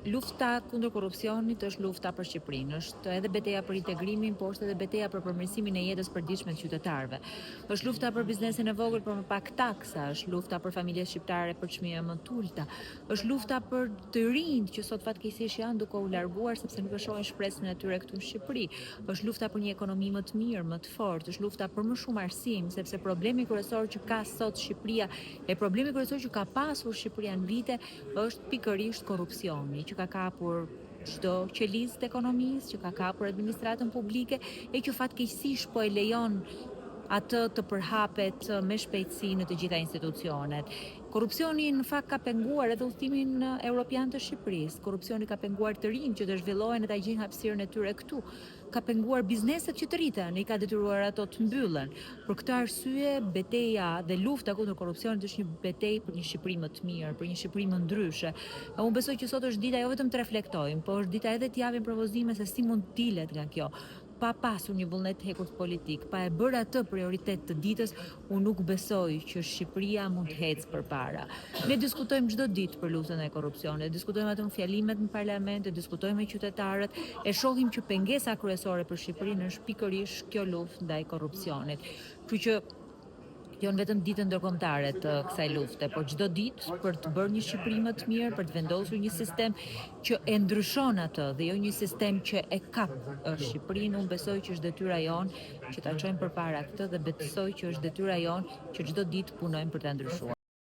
Lufta kundër korrupsionit është lufta për Shqipërinë, është edhe betejë për integrimin, por është edhe betejë për përmirësimin e jetës përditshme të qytetarëve. Është lufta për biznesin e vogël për më pak taksa, është lufta për familjet shqiptare për çmime më të ulta, është lufta për të rinjt që sot fatkeqësisht janë duke u larguar sepse nuk e shohin shpresën e tyre këtu në Shqipëri. Është lufta për një ekonomi më të mirë, më të fortë, është lufta për më shumë arsim, sepse problemi kryesor që ka sot Shqipëria e problemi kryesor që ka pasur Shqipëria në vite është pikërisht korrupsioni, që ka kapur çdo qelizë të ekonomisë, që ka kapur administratën publike e që fatkeqësisht po e lejon atë të përhapet me shpejtësi në të gjitha institucionet. Korrupsioni në fakt ka penguar edhe udhëtimin europian të Shqipërisë. Korrupsioni ka penguar të rinj që të zhvillohen dhe ta gjejnë hapësirën e tyre këtu. Ka penguar bizneset që të rriten, i ka detyruar ato të mbyllen. Për këtë arsye, betejë dhe lufta kundër korrupsionit është një betejë për një Shqipëri më të mirë, për një Shqipëri më ndryshe. Unë besoj që sot është dita jo vetëm të reflektojmë, por është dita edhe të japim propozime se si mund të dilet nga kjo. Pa pasur një vullnet hekur politik, pa e bërë atë prioritet të ditës, unë nuk besoj që Shqipëria mund të ecë përpara. Ne diskutojmë çdo ditë për luftën e korrupsionit, diskutojmë atë në fjalimet në parlament, diskutojmë me qytetarët, e shohim që pengesa kryesore për Shqipërinë është pikërisht kjo luftë ndaj korrupsionit. Kështu që jo vetëm ditën ndërkombëtare të kësaj lufte, por çdo ditë për të bërë një Shqipëri më të mirë, për të vendosur një sistem që e ndryshon atë dhe jo një sistem që e kap Shqipërinë. Unë besoj që është detyra jonë që ta çojmë përpara këtë dhe besoj që është detyra jonë që çdo ditë punojmë për ta ndryshuar.